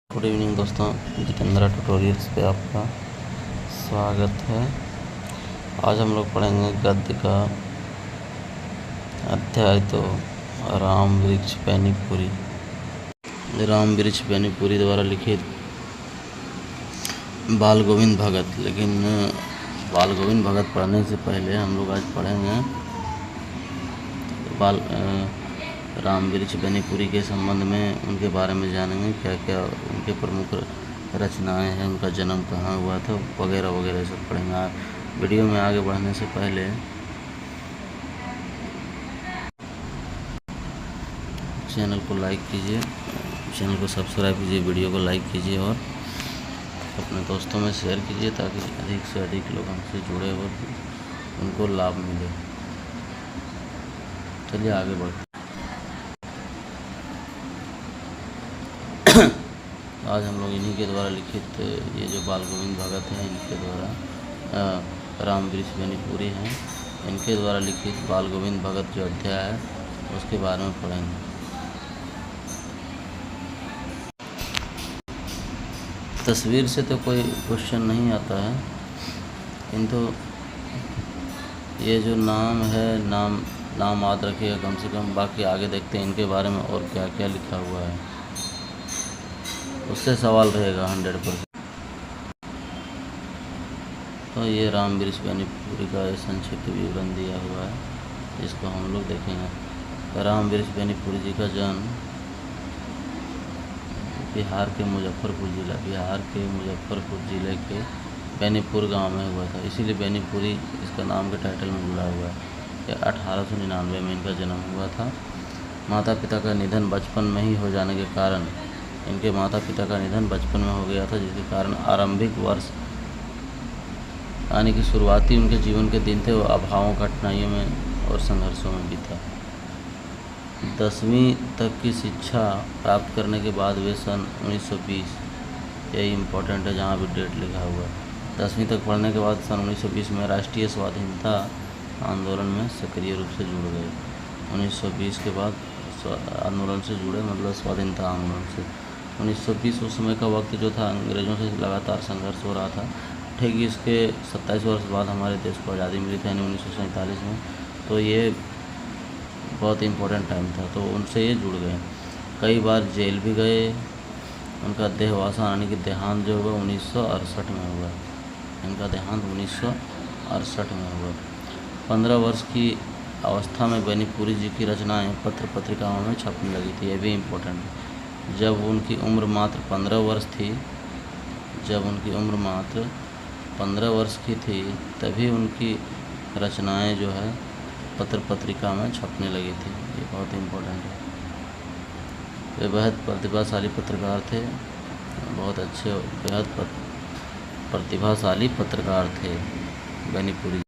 Good evening दोस्तों, Jeetendra tutorials पे आपका स्वागत है। आज हम लोग पढ़ेंगे गद्य का अध्याय तो राम वृक्ष बेनीपुरी। राम वृक्ष बेनीपुरी द्वारा लिखित बाल गोविंद भगत। लेकिन बाल गोविंद भगत पढ़ने से पहले हम लोग आज पढ़ेंगे राम वृक्ष बेनीपुरी के संबंध में, उनके बारे में जानेंगे, क्या क्या उनके प्रमुख रचनाएं हैं, उनका जन्म कहाँ हुआ था वगैरह वगैरह सब पढ़ेंगे। वीडियो में आगे बढ़ने से पहले चैनल को लाइक कीजिए, चैनल को सब्सक्राइब कीजिए, वीडियो को लाइक कीजिए और अपने दोस्तों में शेयर कीजिए ताकि अधिक से अधिक लोग हमसे जुड़े और उनको लाभ मिले। चलिए आगे बढ़ते। आज हम लोग इन्हीं के द्वारा लिखित ये जो बाल गोविंद भगत हैं, इनके द्वारा राम वृक्ष बेनीपुरी हैं, इनके द्वारा लिखित बाल गोविंद भगत जो अध्याय है उसके बारे में पढ़ेंगे। तस्वीर से तो कोई क्वेश्चन नहीं आता है, किंतु ये जो नाम है, नाम याद रखिएगा कम से कम। बाकी आगे देखते हैं इनके बारे में और क्या क्या लिखा हुआ है, उससे सवाल रहेगा 100%। तो ये राम वृक्ष बेनीपुरी का संक्षिप्त विवरण दिया हुआ है, जिसको हम लोग देखेंगे। राम वृक्ष बेनीपुरी जी का जन्म बिहार के मुजफ्फरपुर जिले के बेनीपुर गांव में हुआ था। इसीलिए बेनीपुरी इसका नाम के टाइटल में जुड़ा हुआ है। यह 1899 में इनका जन्म हुआ था। माता पिता का निधन बचपन में ही हो जाने के कारण, इनके माता पिता का निधन बचपन में हो गया था, जिसके कारण आरंभिक वर्ष यानी कि शुरुआती उनके जीवन के दिन थे वो अभावों, कठिनाइयों में और संघर्षों में बीता। 10वीं तक की शिक्षा प्राप्त करने के बाद वे सन 1920, यही इम्पोर्टेंट है जहाँ भी डेट लिखा हुआ है, 10वीं तक पढ़ने के बाद सन 1920 में राष्ट्रीय स्वाधीनता आंदोलन में सक्रिय रूप से जुड़ गए। 1920 के बाद आंदोलन से जुड़े, मतलब स्वाधीनता आंदोलन से। 1920 उस समय का वक्त जो था, अंग्रेज़ों से लगातार संघर्ष हो रहा था। ठीक इसके 27 वर्ष बाद हमारे देश को आज़ादी मिली थी, यानी 1947 में। तो ये बहुत इम्पोर्टेंट टाइम था, तो उनसे ये जुड़ गए। कई बार जेल भी गए। उनका देहावसान यानी कि देहांत जो हुआ 1968 में हुआ। इनका देहांत 1968 में हुआ। 15 वर्ष की अवस्था में बेनीपुरी जी की रचनाएं पत्र पत्रिकाओं में छपने लगी थी। ये भी इम्पोर्टेंट है। जब उनकी उम्र मात्र 15 वर्ष की थी तभी उनकी रचनाएं जो है पत्र पत्रिका में छपने लगी थी। ये बहुत इम्पोर्टेंट है। वे बेहद प्रतिभाशाली पत्रकार थे, बहुत अच्छे, बेहद प्रतिभाशाली पत्रकार थे बेनीपुरी।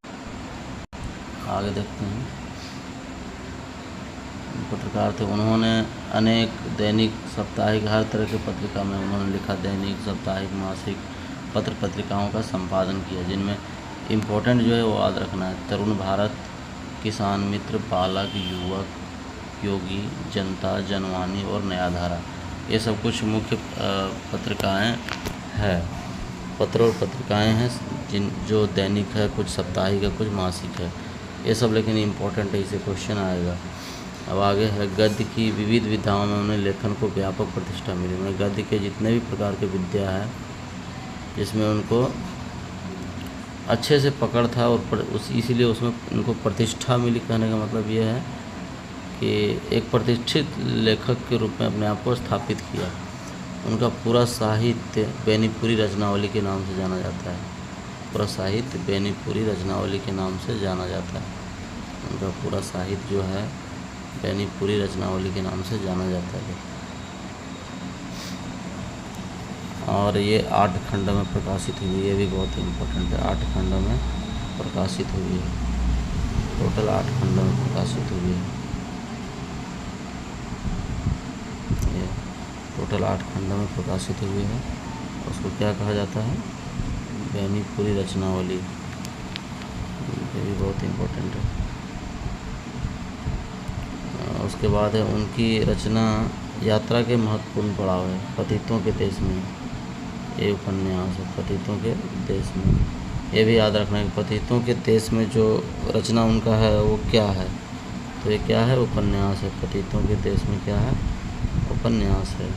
आगे देखते हैं। पत्रकार थे, उन्होंने अनेक दैनिक, साप्ताहिक, हर तरह के पत्रिका में उन्होंने लिखा। दैनिक, साप्ताहिक, मासिक पत्र पत्रिकाओं का संपादन किया, जिनमें इम्पोर्टेंट जो है वो याद रखना है। तरुण भारत, किसान मित्र, बालक, युवक, योगी, जनता, जनवाणी और नया धारा, ये सब कुछ मुख्य पत्रिकाएं हैं, पत्र और पत्रिकाएं हैं जो दैनिक है, कुछ साप्ताहिक है, कुछ मासिक है। ये सब लेकिन इम्पोर्टेंट है, इसे क्वेश्चन आएगा। अब आगे है, गद्य की विविध विधाओं में उन्हें लेखन को व्यापक प्रतिष्ठा मिली। उन्हें गद्य के जितने भी प्रकार के विद्या है, जिसमें उनको अच्छे से पकड़ था और इसीलिए उसमें उनको प्रतिष्ठा मिली। कहने का मतलब ये है कि एक प्रतिष्ठित लेखक के रूप में अपने आप को स्थापित किया। उनका पूरा साहित्य बेनीपुरी रचनावली के नाम से जाना जाता है। पूरा साहित्य बेनीपुरी रचनावली के नाम से जाना जाता है। उनका पूरा साहित्य जो है बेनीपुरी रचनावली के नाम से जाना जाता है। और ये 8 खंडों में प्रकाशित हुई। ये भी बहुत इम्पोर्टेंट है। 8 खंडों में प्रकाशित हुई है। टोटल 8 खंडों में प्रकाशित हुई है। ये टोटल 8 खंडों में प्रकाशित हुई है। उसको क्या कहा जाता है? बेनीपुरी रचनावली। ये भी बहुत इम्पोर्टेंट है। उसके बाद है उनकी रचना यात्रा के महत्वपूर्ण पड़ाव है पतितों के देश में, ये उपन्यास है पतितों के देश में। ये भी याद रखना है कि पतितों के देश में जो रचना उनका है वो क्या है, तो ये क्या है, उपन्यास है। पतितों के देश में क्या है, उपन्यास है।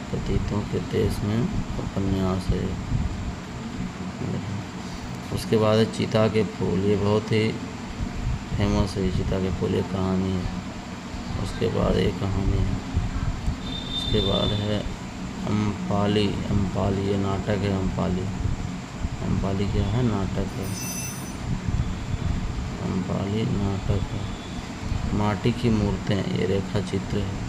पतितों के देश में उपन्यास है। उसके बाद है चीता के फूल, ये बहुत ही फेमस है चीता के फूल, ये कहानी है। उसके बाद एक कहानी है। उसके बाद है अम्पाली, अम्पाली ये नाटक है। अम्पाली, अम्पाली क्या है, नाटक है। अम्पाली नाटक है। माटी की मूर्तें, ये रेखा चित्र है।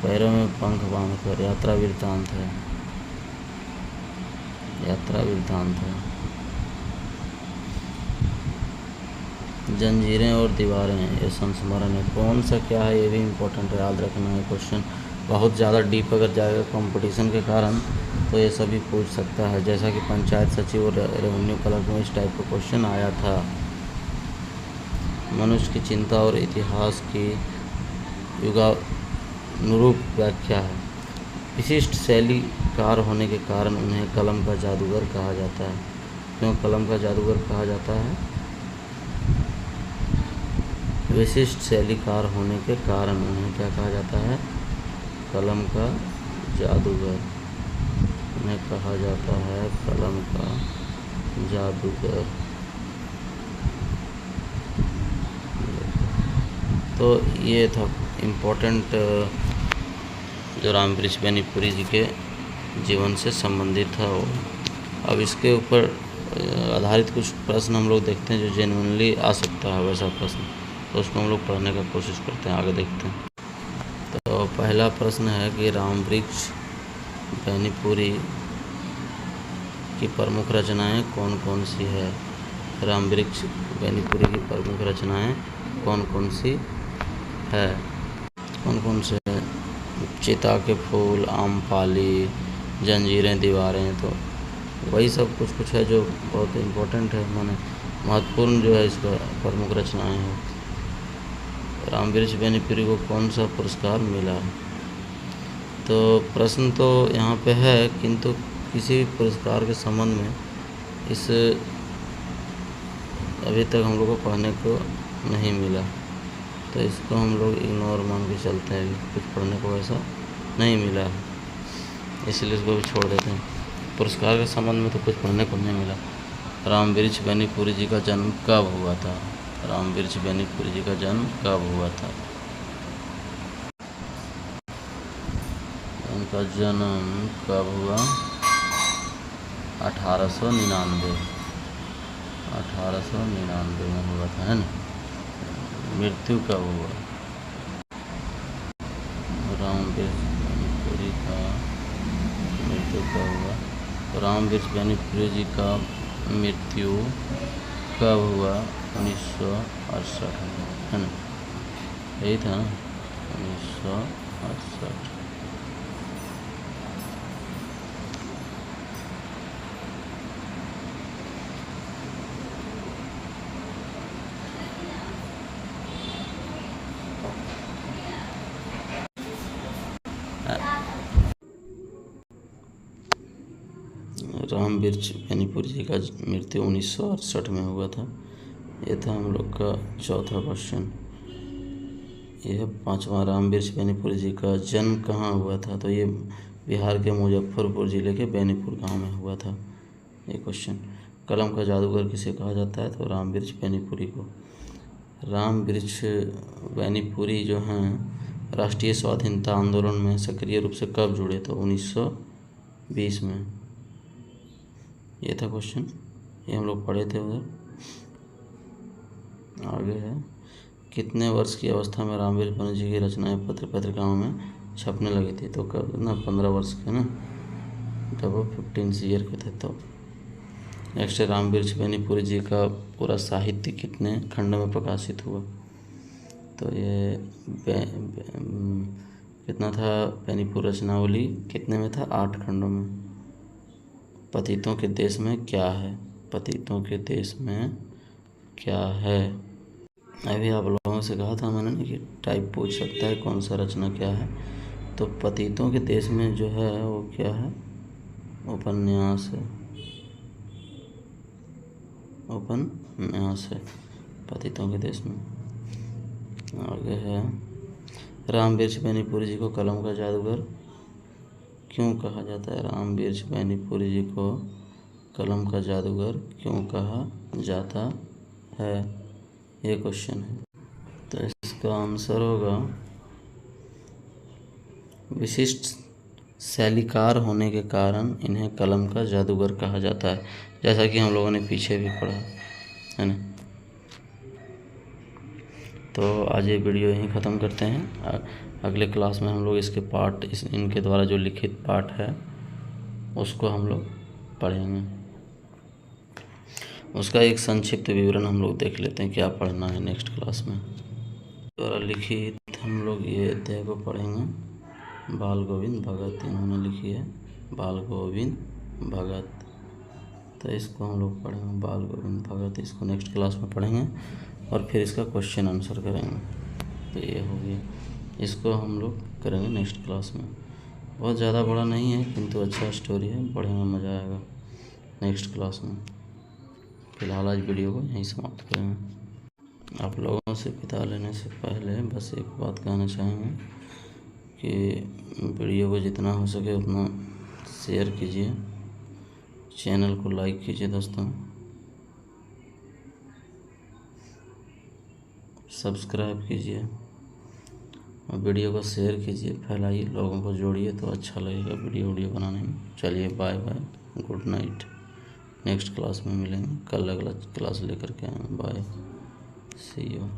पैरों में पंख बांधकर, यात्रा वृत्तांत है। यात्रा वृत्तांत है। जंजीरें और दीवारें, ये संस्मरण है। कौन सा क्या है, ये भी इम्पोर्टेंट है, याद रखना है। क्वेश्चन बहुत ज़्यादा डीप अगर जाएगा कंपटीशन के कारण तो ये सभी पूछ सकता है, जैसा कि पंचायत सचिव और रेवेन्यू क्लर्क में इस टाइप का क्वेश्चन आया था। मनुष्य की चिंता और इतिहास की युगानुरूप व्याख्या है। विशिष्ट शैलीकार होने के कारण उन्हें कलम का जादूगर कहा जाता है। क्यों कलम का जादूगर कहा जाता है, विशिष्ट शैलीकार होने के कारण उन्हें क्या कहा जाता है, कलम का जादूगर। उन्हें कहा जाता है कलम का जादूगर। तो ये था इम्पोर्टेंट जो राम वृक्ष बेनीपुरी जी के जीवन से संबंधित था वो। अब इसके ऊपर आधारित कुछ प्रश्न हम लोग देखते हैं जो जेन्युइनली आ सकता है वैसा प्रश्न, तो उसको हम लोग पढ़ने का कोशिश करते हैं, आगे देखते हैं। तो पहला प्रश्न है कि राम वृक्ष बेनीपुरी की प्रमुख रचनाएं कौन कौन सी है। राम वृक्ष बेनीपुरी की प्रमुख रचनाएं कौन कौन सी है, कौन कौन से है? चीता के फूल, आम्रपाली, जंजीरें, दीवारें, तो वही सब कुछ कुछ है जो बहुत इम्पोर्टेंट है, माने महत्वपूर्ण जो है इसका प्रमुख रचनाएं हैं। राम वृक्ष बेनीपुरी को कौन सा पुरस्कार मिला, तो प्रश्न तो यहाँ पे है, किंतु किसी भी पुरस्कार के संबंध में इस अभी तक हम लोग को पढ़ने को नहीं मिला, तो इसको हम लोग इग्नोर मान के चलते हैं, कुछ पढ़ने को ऐसा नहीं मिला है, इसलिए इसको भी छोड़ देते हैं। पुरस्कार के संबंध में तो कुछ पढ़ने को नहीं मिला। राम वृक्ष बेनीपुरी जी का जन्म कब हुआ था, राम वृक्ष बेनीपुरी जी का जन्म कब हुआ था। उनका जन्म कब हुआ, 1899, 1899 में हुआ था, है ना। मृत्यु कब हुआ, राम वृक्ष बेनीपुरी का मृत्यु कब हुआ, तो राम वृक्ष बेनीपुरी जी का मृत्यु कब हुआ, 1968 में, है ना, यही था ना, 1968। राम वृक्ष बेनीपुरी जी का मृत्यु 1968 में हुआ था। ये था हम लोग का चौथा क्वेश्चन। यह पांचवा, राम वृक्ष बेनीपुरी जी का जन्म कहाँ हुआ था, तो ये बिहार के मुजफ्फरपुर ज़िले के बेनीपुर गांव में हुआ था ये क्वेश्चन। कलम का जादूगर किसे कहा जाता है, तो राम वृक्ष बेनीपुरी को। राम वृक्ष बेनीपुरी जो हैं राष्ट्रीय स्वाधीनता आंदोलन में सक्रिय रूप से कब जुड़े, तो 1920 में। ये था क्वेश्चन, ये हम लोग पढ़े थे उधर। आगे है, कितने वर्ष की अवस्था में राम वृक्ष बेनीपुरी जी की रचनाएं पत्र पत्रिकाओं में छपने लगी थी, तो कब ना 15 वर्ष के ना, जब वो 15 ईयर के थे तो। नेक्स्ट है, राम वृक्ष बेनीपुरी जी का पूरा साहित्य कितने खंड में प्रकाशित हुआ, तो ये कितना था, बेनीपुर रचनावली कितने में था, 8 खंडों में। पतितों के देश में क्या है, पतितों के देश में क्या है, अभी आप लोगों से कहा था मैंने ना कि टाइप पूछ सकता है कौन सा रचना क्या है। तो पतितों के देश में जो है वो क्या है, उपन्यास है, उपन्यास है पतितों के देश में। आगे है, रामवृक्ष बेनीपुरी जी को कलम का जादूगर क्यों कहा जाता है? रामवृक्ष बेनीपुरी जी को कलम का जादूगर क्यों कहा जाता है, ये क्वेश्चन है। तो इसका आंसर होगा विशिष्ट शैलीकार होने के कारण इन्हें कलम का जादूगर कहा जाता है, जैसा कि हम लोगों ने पीछे भी पढ़ा है ना। तो आज ये वीडियो यहीं ख़त्म करते हैं। अगले क्लास में हम लोग इसके पार्ट, इनके द्वारा जो लिखित पाठ है उसको हम लोग पढ़ेंगे। उसका एक संक्षिप्त विवरण हम लोग देख लेते हैं क्या पढ़ना है नेक्स्ट क्लास में। द्वारा लिखित हम लोग ये अध्याय को पढ़ेंगे। बाल गोविंद भगत इन्होंने लिखी है, बाल गोविंद भगत। तो इसको हम लोग पढ़ेंगे, बाल गोविंद भगत। इसको नेक्स्ट क्लास में पढ़ेंगे और फिर इसका क्वेश्चन आंसर करेंगे। तो ये हो गया, इसको हम लोग करेंगे नेक्स्ट क्लास में। बहुत ज़्यादा बड़ा नहीं है किंतु अच्छा स्टोरी है, पढ़ेंगे मज़ा आएगा नेक्स्ट क्लास में। फिलहाल आज वीडियो को यहीं समाप्त करेंगे। आप लोगों से विदा लेने से पहले बस एक बात कहना चाहेंगे कि वीडियो को जितना हो सके उतना शेयर कीजिए, चैनल को लाइक कीजिए दोस्तों, सब्सक्राइब कीजिए और वीडियो को शेयर कीजिए, फैलाइए, लोगों को जोड़िए तो अच्छा लगेगा वीडियो बनाने में। चलिए bye bye, good night. Next class में मिलेंगे, कल अगला क्लास लेकर के आएंगे। Bye, see you.